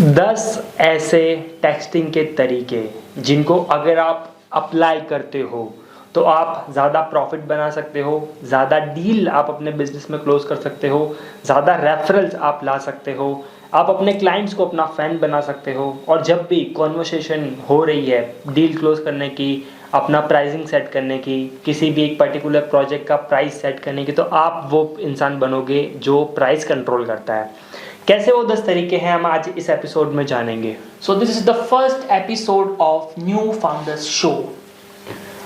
10 ऐसे टेक्सटिंग के तरीके जिनको अगर आप अप्लाई करते हो तो आप ज़्यादा प्रॉफिट बना सकते हो, ज़्यादा डील आप अपने बिजनेस में क्लोज कर सकते हो, ज़्यादा रेफरल्स आप ला सकते हो, आप अपने क्लाइंट्स को अपना फैन बना सकते हो। और जब भी कॉन्वर्सेशन हो रही है डील क्लोज करने की, अपना प्राइसिंग सेट करने की, किसी भी एक पर्टिकुलर प्रोजेक्ट का प्राइस सेट करने की, तो आप वो इंसान बनोगे जो प्राइस कंट्रोल करता है। कैसे वो 10 तरीके हैं हम आज इस एपिसोड में जानेंगे। So this is the first episode of New Founders Show.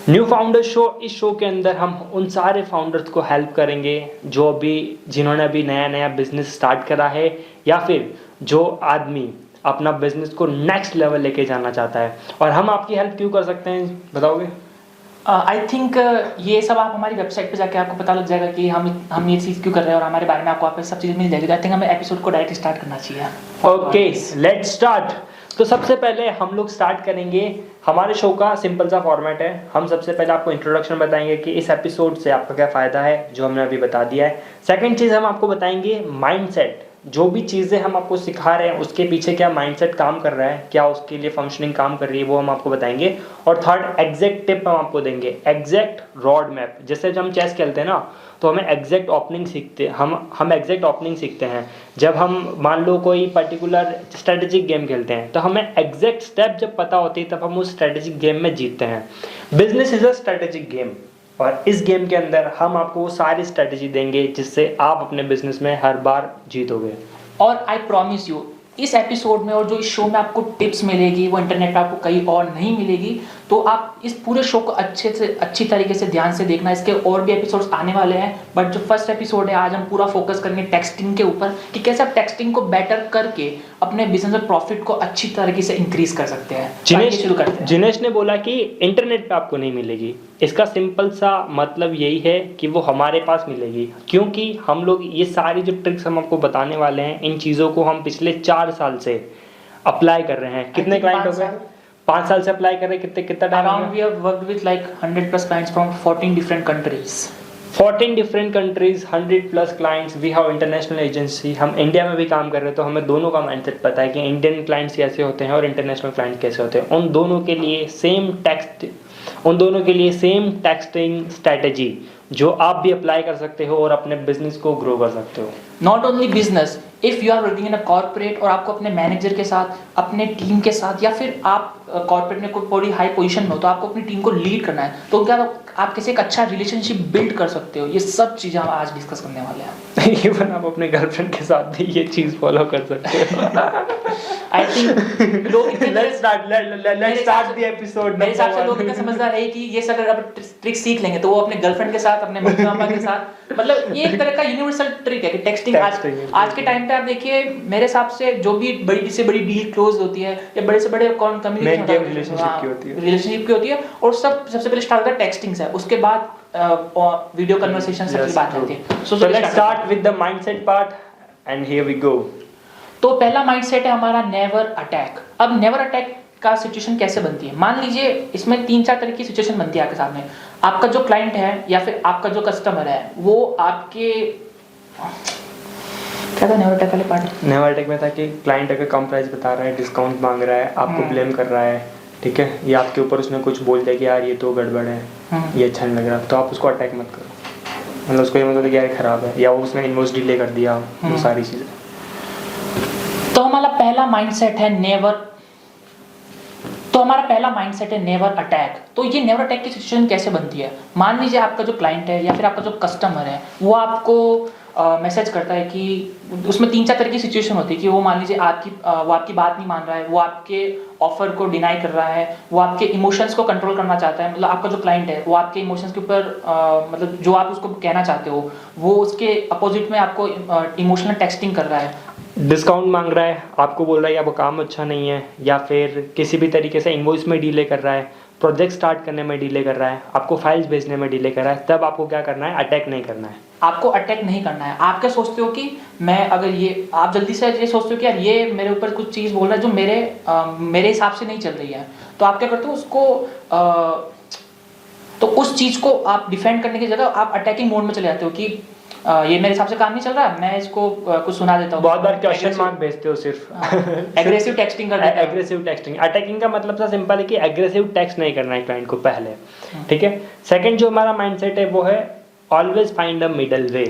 New founder show, इस शो के अंदर हम उन सारे फाउंडर्स को हेल्प करेंगे जिन्होंने अभी नया नया बिजनेस स्टार्ट करा है, या फिर जो आदमी अपना बिजनेस को नेक्स्ट लेवल लेके जाना चाहता है। और हम आपकी हेल्प क्यों कर सकते हैं, बताओगे? आई थिंक ये सब आप हमारी वेबसाइट पे जाके आपको पता लग जाएगा कि हम ये चीज़ क्यों कर रहे हैं और हमारे बारे में आपको वहाँ पे सब चीज़ें मिल जाएगी। आई थिंक हमें एपिसोड को डायरेक्ट स्टार्ट करना चाहिए। Okay, let's start. तो सबसे पहले हम लोग स्टार्ट करेंगे। हमारे शो का सिंपल सा फॉर्मेट है। हम सबसे पहले आपको इंट्रोडक्शन बताएंगे कि इस एपिसोड से आपका क्या फ़ायदा है, जो हमने अभी बता दिया है। सेकंड चीज़ हम आपको बताएंगे माइंडसेट, जो भी चीज़ें हम आपको सिखा रहे हैं उसके पीछे क्या माइंडसेट काम कर रहा है, क्या उसके लिए फंक्शनिंग काम कर रही है, वो हम आपको बताएंगे। और थर्ड, एग्जैक्ट टिप हम आपको देंगे, एग्जैक्ट रोड मैप। जैसे जब हम चेस खेलते हैं ना, तो हमें एग्जैक्ट ओपनिंग सीखते हम एग्जैक्ट ओपनिंग सीखते हैं। जब हम मान लो कोई पर्टिकुलर स्ट्रेटेजिक गेम खेलते हैं तो हमें एग्जैक्ट स्टेप जब पता होती है तब हम उस स्ट्रेटेजिक गेम में जीतते हैं। Business is a strategic game, और इस गेम के अंदर हम आपको वो सारी स्ट्रेटेजी देंगे जिससे आप अपने बिजनेस में हर बार जीतोगे। और आई प्रॉमिस यू, इस एपिसोड में और जो इस शो में आपको टिप्स मिलेगी वो इंटरनेट पे आपको कहीं और नहीं मिलेगी। तो आप इस पूरे शो को अच्छी तरीके से ध्यान से देखना। इसके और भी एपिसोड्स आने वाले हैं, बट जो फर्स्ट एपिसोड है आज हम पूरा फोकस करेंगे टेक्सटिंग के ऊपर कि कैसे आप टेक्सटिंग को बेटर करके अपने बिजनेस में प्रॉफिट को अच्छी तरीके से इंक्रीज कर सकते हैं। शुरू करते हैं। जिनेश ने बोला कि इंटरनेट पे आपको नहीं मिलेगी। इसका सिंपल सा मतलब यही है कि वो हमारे पास मिलेगी, क्योंकि हम लोग ये सारी जो ट्रिक्स हम आपको बताने वाले हैं, इन चीज़ों को हम पिछले 4 साल से अप्लाई कर रहे हैं। कितने क्लाइंट हो गए? 5 साल से अप्लाई कर रहे हैं। कितना time? Around we have worked with like 100+ clients from 14 different countries. 14 different countries, 100+ clients. We have international agency. हम इंडिया में भी काम कर रहे हैं, तो हमें दोनों का माइंडसेट पता है कि इंडियन क्लाइंट्स कैसे होते हैं और इंटरनेशनल क्लाइंट्स कैसे होते हैं। उन दोनों के लिए सेम टेक्सटिंग स्ट्रैटेजी जो आप भी अप्लाई कर सकते हो और अपने बिजनेस को ग्रो कर सकते हो। Not only business, if you are working in a corporate और आपको अपने मैनेजर के साथ, अपने टीम के साथ, या फिर आप कॉर्पोरेट में कोई बड़ी हाई पोजीशन में हो तो आपको अपनी टीम को लीड करना है, तो क्या आप कैसे एक अच्छा रिलेशनशिप बिल्ड कर सकते हो, ये सब चीज़ें हम आज डिस्कस करने वाले हैं। इवन आप अपने गर्लफ्रेंड के साथ भी ये चीज़ फॉलो कर सकते हो। आई थिंक लोग लेट्स स्टार्ट द एपिसोड। मेरे हिसाब से लोग इतना समझदार है कि ये सब अगर आप ट्रिक सीख लेंगे तो वो अपने गर्लफ्रेंड के साथ, अपने मम्मी पापा के साथ, मतलब ये एक तरह का यूनिवर्सल ट्रिक है कि टेक्सटिंग आज के टाइम पे आप देखिए, मेरे हिसाब से जो भी बड़ी से बड़ी डील क्लोज होती है या बड़े से बड़े कम्युनिकेशन रिलेशनशिप की होती है, और सबसे पहले स्टार्ट होता है टेक्सटिंग से, उसके बाद वीडियो कन्वर्सेशन से बात आती है। So let's start with the mindset part and here we go. तो पहला माइंडसेट है हमारा नेवर अटैक। अब नेवर अटैक का सिचुएशन कैसे बनती है, मान लीजिए इसमें 3-4 तरह की सिचुएशन बनती है आपके सामने। आपका जो क्लाइंट है या फिर आपका जो कस्टमर है वो आपके, क्या था नेवर अटैक वाले पार्ट? नेवर अटैक में था कि क्लाइंट अगर कम प्राइस बता रहा है, डिस्काउंट मांग रहा है, आपको ब्लेम कर रहा है, ठीक है, या आपके ऊपर उसने कुछ बोल दिया कि यार ये तो गड़बड़ है, ये अच्छा नहीं लग रहा, तो आप उसको अटैक मत करो। मतलब उसको ये मतलब कि यार खराब है, या वो उसने इन्वॉइस डिले कर दिया, वो सारी चीज़ें। तो हमारा पहला माइंडसेट है नेवर अटैक। तो ये नेवर अटैक की सिचुएशन कैसे बनती है? मान लीजिए आपका जो क्लाइंट है या फिर आपका जो कस्टमर है वो आपको मैसेज करता है कि उसमें 3-4 तरह की सिचुएशन होती है कि वो मान लीजिए वो आपकी बात नहीं मान रहा है, वो आपके ऑफर को डिनाई कर रहा है, वो आपके इमोशंस को कंट्रोल करना चाहता है। मतलब आपका जो क्लाइंट है वो आपके इमोशंस के ऊपर मतलब जो आप उसको कहना चाहते हो वो उसके अपोजिट में आपको इमोशनल टेक्सटिंग कर रहा है। डिस्काउंट मांग रहा है, आपको बोल रहा है या वो काम अच्छा नहीं है, या फिर किसी भी तरीके से इनवॉइस में डिले कर रहा है, प्रोजेक्ट स्टार्ट करने में डिले कर रहा है, आपको फाइल्स भेजने में डिले कर रहा है, तब आपको क्या करना है? अटैक नहीं करना है। आपको अटैक नहीं करना है। आप क्या't हो कि मैं अगर ये, आप जल्दी से ये सोचते हो कि यार ये मेरे ऊपर कुछ चीज़ बोल रहा है जो मेरे हिसाब से नहीं चल रही है, तो आप क्या करते हो उसको तो उस चीज़ को आप डिफेंड करने की जगह आप अटैकिंग मोड में चले जाते हो कि ये मेरे हिसाब से काम नहीं चल रहा, मैं इसको कुछ सुना देता हूँ। बहुत बार क्वेश्चन मार्क भेजते हो सिर्फ। एग्रेसिव टेक्सटिंग कर देता है। एग्रेसिव टेक्सटिंग, अटैकिंग का मतलब सा सिंपल है कि एग्रेसिव टेक्स्ट नहीं करना है क्लाइंट को पहले, ठीक है। सेकंड जो हमारा माइंडसेट है वो है always find a middle way.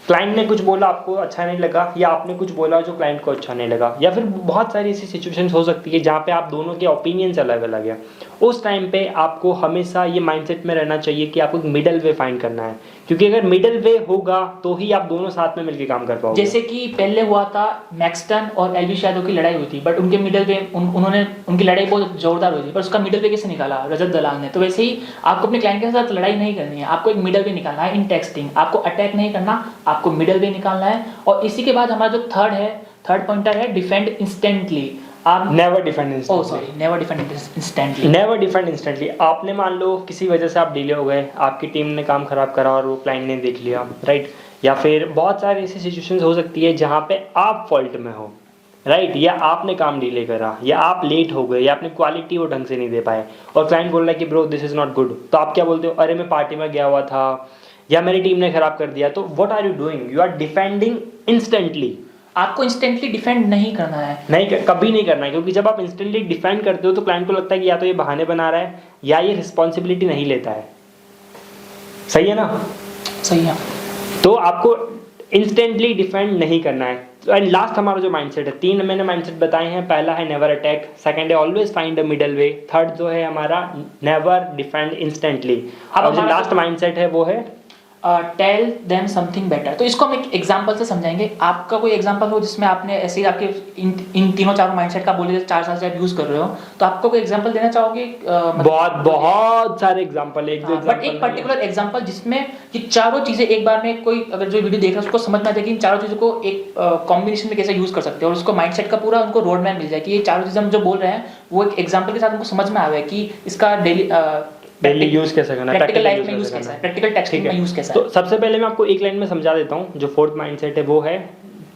Client ने कुछ बोला आपको अच्छा नहीं लगा, या आपने कुछ बोला जो क्लाइंट को अच्छा नहीं लगा, या फिर बहुत सारी ऐसी सिचुएशंस हो सकती है जहाँ पे आप दोनों के ओपिनियंस अलग अलग है। उस टाइम पे आपको हमेशा ये माइंडसेट में रहना चाहिए कि आपको एक मिडल वे फाइंड करना है, क्योंकि अगर मिडल वे होगा तो ही आप दोनों साथ में मिलकर काम कर पाओगे। जैसे कि पहले हुआ था मैक्सटन और एलवी शायदो की लड़ाई हुई थी, बट उनके मिडल वे उन्होंने उनकी लड़ाई बहुत जोरदार हुई थी, पर उसका मिडल वे कैसे निकाला? रजत दलाल ने। तो वैसे ही आपको अपने क्लाइंट के साथ लड़ाई नहीं करनी है, आपको एक मिडल वे निकालना है इन टेक्सटिंग। आपको अटैक नहीं करना, आपको मिडल वे निकालना है। और इसी के बाद हमारा जो थर्ड पॉइंटर है डिफेंड इंस्टेंटली। आप never defend instantly. Never defend instantly. Never defend instantly. आपने मान लो किसी वजह से आप डिले हो गए, आपकी टीम ने काम खराब करा और वो क्लाइंट ने देख लिया, राइट। या फिर बहुत सारी ऐसी सिचुएशंस हो सकती है जहाँ पे आप फॉल्ट में हो, राइट, या आपने काम डिले करा, या आप लेट हो गए, या आपने क्वालिटी वो ढंग से नहीं दे पाए, और क्लाइंट बोल रहा है कि bro this is not good. तो आप क्या बोलते हो? अरे मैं पार्टी में गया हुआ था, या मेरी टीम ने खराब कर दिया। तो what are you doing? You are defending instantly. आपको इंस्टेंटली डिफेंड नहीं करना है। कभी नहीं करना है, क्योंकि जब आप इंस्टेंटली डिफेंड करते हो तो क्लाइंट को लगता है कि या तो ये बहाने बना रहा है या ये रिस्पॉन्सिबिलिटी नहीं लेता है। सही है ना? सही है। तो आपको इंस्टेंटली डिफेंड नहीं करना है। एंड लास्ट हमारा जो माइंडसेट है, 3 मैंने माइंडसेट बताए हैं। पहला है नेवर अटैक, सेकंड है always find a middle way, third जो है हमारा नेवर डिफेंड इंस्टेंटली। अब जो लास्ट माइंडसेट है वो है टेल देम समथिंग बेटर। तो इसको हम एक एग्जांपल से समझाएंगे। आपका कोई एग्जांपल हो जिसमें आपने ऐसे ही आपके इन तीनों चारों माइंडसेट का बोले 4 साल से आप यूज कर रहे हो, तो आपको कोई एग्जांपल देना चाहोगे? बहुत सारे एग्जांपल है, बट एक पर्टिकुलर एग्जांपल जिसमें ये चारों चीजें एक बार में, कोई अगर जो वीडियो देख रहा है उसको समझ में आ जाए कि इन चारों चीजों को एक कॉम्बिनेशन में कैसे यूज कर सकते हैं, और उसको माइंडसेट का पूरा उनको रोड मैप मिल जाए कि ये चारों चीजें हम जो बोल रहे हैं वो एक एग्जांपल के साथ उनको समझ में आ रहा है कि इसका डेली यूज कैसे करना है, प्रैक्टिकल लाइफ में यूज कैसा है, प्रैक्टिकल टेक्सटिंग में यूज कैसा है। तो सबसे पहले मैं आपको एक लाइन में समझा देता हूँ। जो फोर्थ माइंडसेट है वो है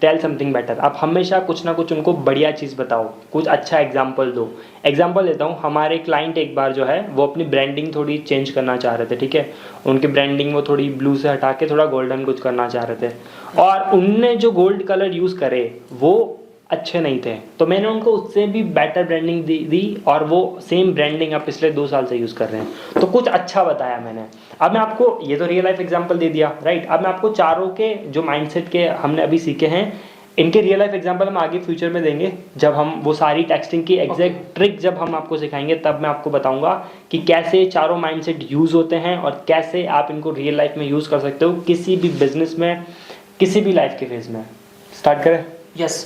टेल समथिंग बेटर। आप हमेशा कुछ ना कुछ उनको बढ़िया चीज़ बताओ, कुछ अच्छा एग्जाम्पल दो। एग्जाम्पल देता हूँ, हमारे क्लाइंट एक बार जो है वो अपनी ब्रांडिंग थोड़ी चेंज करना चाह रहे थे, ठीक है। उनकी ब्रांडिंग वो थोड़ी ब्लू से हटा के थोड़ा गोल्डन कुछ करना चाह रहे थे, और उनने जो गोल्ड कलर यूज़ करे वो अच्छे नहीं थे। तो मैंने उनको उससे भी बेटर ब्रांडिंग दी और वो सेम ब्रांडिंग आप पिछले 2 साल से यूज़ कर रहे हैं। तो कुछ अच्छा बताया मैंने। अब मैं आपको ये तो रियल लाइफ एग्जांपल दे दिया, राइट। अब मैं आपको चारों के जो माइंडसेट के हमने अभी सीखे हैं, इनके रियल लाइफ एग्जांपल हम आगे फ्यूचर में देंगे, जब हम वो सारी टेक्सटिंग की एग्जैक्ट ट्रिक जब हम आपको सिखाएंगे, तब मैं आपको बताऊंगा कि कैसे चारों माइंडसेट यूज़ होते हैं और कैसे आप इनको रियल लाइफ में यूज़ कर सकते हो, किसी भी बिजनेस में, किसी भी लाइफ के फेज में। स्टार्ट करें? यस।